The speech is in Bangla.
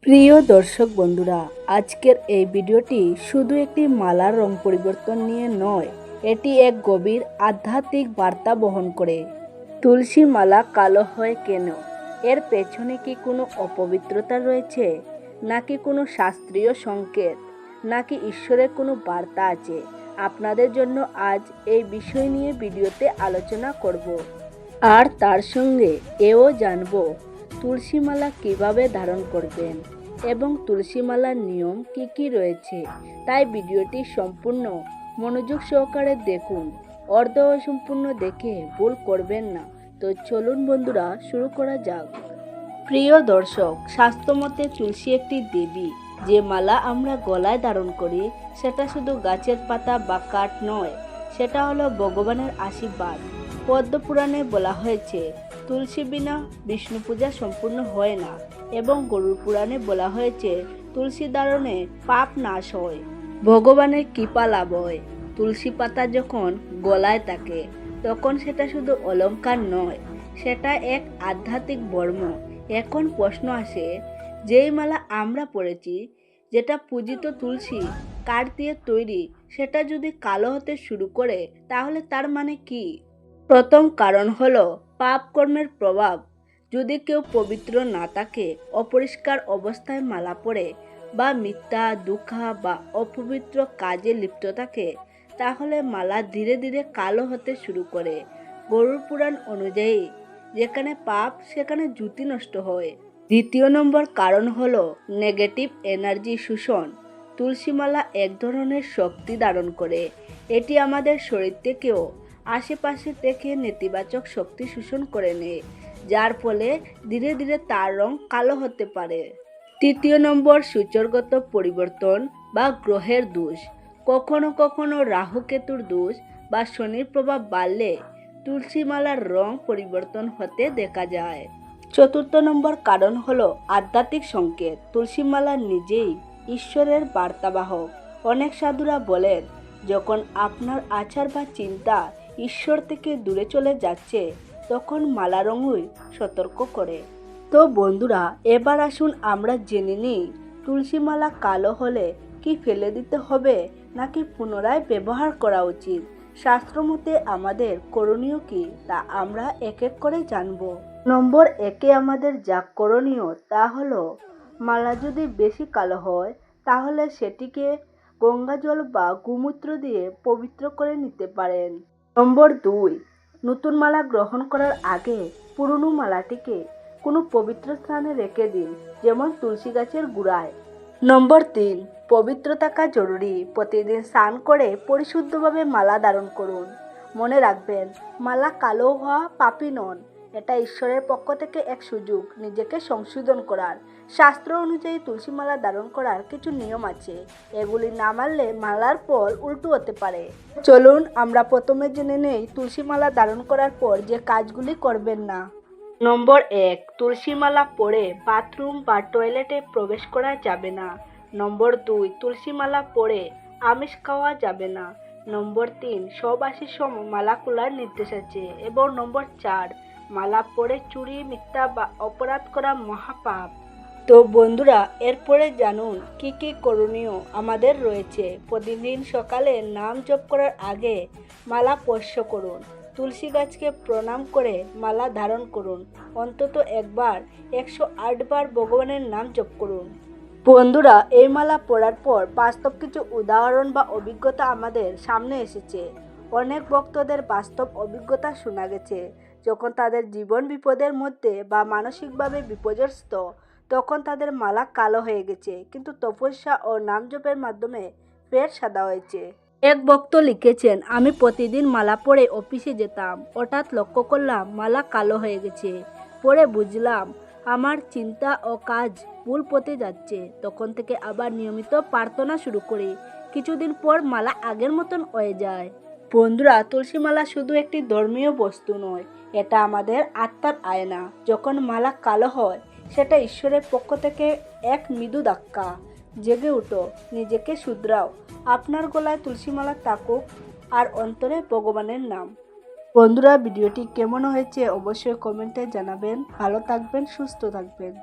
প্রিয় দর্শক বন্ধুরা, আজকের এই ভিডিওটি শুধু একটি মালার রং পরিবর্তন নিয়ে নয়, এটি এক গভীর আধ্যাত্মিক বার্তা বহন করে। তুলসী মালা কালো হয় কেন? এর পেছনে কি কোনো অপবিত্রতা রয়েছে, নাকি কোনো শাস্ত্রীয় সংকেত, নাকি ঈশ্বরের কোনো বার্তা আছে? আপনাদের জন্য আজ এই বিষয় নিয়ে ভিডিওতে আলোচনা করব, আর তার সঙ্গে এও জানব তুলসী মালা কিভাবে ধারণ করবেন এবং তুলসী মালার নিয়ম কি কি রয়েছে। তাই ভিডিওটি সম্পূর্ণ মনোযোগ সহকারে দেখুন, অর্ধ অসম্পূর্ণ দেখে ভুল করবেন না। তো চলুন বন্ধুরা, শুরু করা যাক। প্রিয় দর্শক, শাস্ত্রমতে তুলসী একটি দেবী। যে মালা আমরা গলায় ধারণ করি সেটা শুধু গাছের পাতা বা কাঠ নয়, সেটা হলো ভগবানের আশীর্বাদ। পদ্মপুরাণে বলা হয়েছে তুলসী বিনা বিষ্ণু পূজা সম্পূর্ণ হয় না, এবং গরুর পুরাণে বলা হয়েছে তুলসী ধারণে পাপ নাশ হয়, ভগবানের কৃপা লাভ হয়। তুলসী পাতা যখন গলায় থাকে তখন সেটা শুধু অলংকার নয়, সেটা এক আধ্যাত্মিক বর্ম। এখন প্রশ্ন আসে, যেই মালা আমরা পরেছি, যেটা পূজিত তুলসী কাঠ দিয়ে তৈরি, সেটা যদি কালো হতে শুরু করে তাহলে তার মানে কি? প্রথম কারণ হলো পাপ কর্মের প্রভাব। যদি কেউ পবিত্র না থাকে, অপরিষ্কার অবস্থায় মালা পরে, বা মিথ্যা, দুঃখা বা অপবিত্র কাজে লিপ্ত থাকে, তাহলে মালা ধীরে ধীরে কালো হতে শুরু করে। গরুর পুরাণ অনুযায়ী যেখানে পাপ সেখানে জ্যোতি নষ্ট হয়। দ্বিতীয় নম্বর কারণ হলো নেগেটিভ এনার্জি শোষণ। তুলসী মালা এক ধরনের শক্তি ধারণ করে। এটি আমাদের শরীর থেকেও আশেপাশে থেকে নেতিবাচক শক্তি শোষণ করে নেয়, যার ফলে ধীরে ধীরে তার রং কালো হতে পারে। তৃতীয় নম্বর, সূচকগত পরিবর্তন বা গ্রহের দোষ। কখনো কখনো রাহু কেতুর দোষ বা শনির প্রভাব বাড়লে তুলসী মালার রং পরিবর্তন হতে দেখা যায়। চতুর্থ নম্বর কারণ হলো আধ্যাত্মিক সংকেত। তুলসী মালা নিজেই ঈশ্বরের বার্তাবাহক। অনেক সাধুরা বলেন, যখন আপনার আচার বা চিন্তা ঈশ্বর থেকে দূরে চলে যাচ্ছে, তখন মালা রঙই সতর্ক করে। তো বন্ধুরা, এবার আসুন আমরা জেনে নিই তুলসী মালা কালো হলে কি ফেলে দিতে হবে, নাকি পুনরায় ব্যবহার করা উচিত। শাস্ত্রমতে আমাদের করণীয় কি, তা আমরা এক এক করে জানব। নম্বর একে আমাদের যা করণীয় তা হলো, মালা যদি বেশি কালো হয় তাহলে সেটিকে গঙ্গা জল বা গোমূত্র দিয়ে পবিত্র করে নিতে পারেন। নম্বর 2, নতুন মালা গ্রহণ করার আগে পুরনো মালাটিকে কোনো পবিত্র স্থানে রেখে দিন, যেমন তুলসী গাছের গোড়ায়। নম্বর 3, পবিত্র থাকা জরুরি। প্রতিদিন স্নান করে পরিশুদ্ধভাবে মালা ধারণ করুন। মনে রাখবেন, মালা কালো হওয়া পাপই নন, এটা ঈশ্বরের পক্ষ থেকে এক সুযোগ নিজেকে সংশোধন করার। শাস্ত্র অনুযায়ী তুলসী মালা ধারণ করার কিছু নিয়ম আছে, এগুলি না মানলে মালার ফল উল্টো হতে পারে। চলুন আমরা প্রথমে জেনে নেই তুলসী মালা ধারণ করার পর যে কাজগুলি করবেন না। নম্বর 1, তুলসী মালা পরে বাথরুম বা টয়লেটে প্রবেশ করা যাবে না। নম্বর 2, তুলসী মালা পরে আমিষ খাওয়া যাবে না। নম্বর 3, সহবাসীর সময় মালা খোলার নির্দেশ আছে। এবং নম্বর 4, মালা পরে চুরি, মিথ্যা বা অপরাধ করা মহাপাপ। তো বন্ধুরা, এরপরে জানুন কি কি করণীয় আমাদের রয়েছে। প্রতিদিন সকালে নাম জপ করার আগে মালা স্পর্শ করুন। তুলসী গাছকে প্রণাম করে মালা ধারণ করুন। অন্তত একবার 108 বার ভগবানের নাম জপ করুন। বন্ধুরা, এই মালা পরার পর বাস্তব কিছু উদাহরণ বা অভিজ্ঞতা আমাদের সামনে এসেছে। অনেক ভক্তদের বাস্তব অভিজ্ঞতা শোনা গেছে, যখন তাদের জীবন বিপদের মধ্যে বা মানসিকভাবে বিপর্যস্ত, তখন তাদের মালা কালো হয়ে গেছে, কিন্তু তপস্যা ও নাম জপের মাধ্যমে ফের সাদা হয়েছে। এক ভক্ত লিখেছেন, আমি প্রতিদিন মালা পরে অফিসে যেতাম, হঠাৎ লক্ষ্য করলাম মালা কালো হয়ে গেছে। পরে বুঝলাম আমার চিন্তা ও কাজ ভুল পথে যাচ্ছে। তখন থেকে আবার নিয়মিত প্রার্থনা শুরু করি। কিছুদিন পর মালা আগের মতন হয়ে যায়। বন্ধুরা, তুলসী মালা শুধু একটি ধর্মীয় বস্তু নয়, এটা আমাদের আত্মার আয়না। যখন মালা কালো হয়, সেটা ঈশ্বরের পক্ষ থেকে এক মৃদু ধাক্কা। জেগে উঠো, নিজেকে শুধরাও। আপনার গলায় তুলসী মালা থাকুক, আর অন্তরে ভগবানের নাম। বন্ধুরা, ভিডিওটি কেমন হয়েছে অবশ্যই কমেন্টে জানাবেন। ভালো থাকবেন, সুস্থ থাকবেন।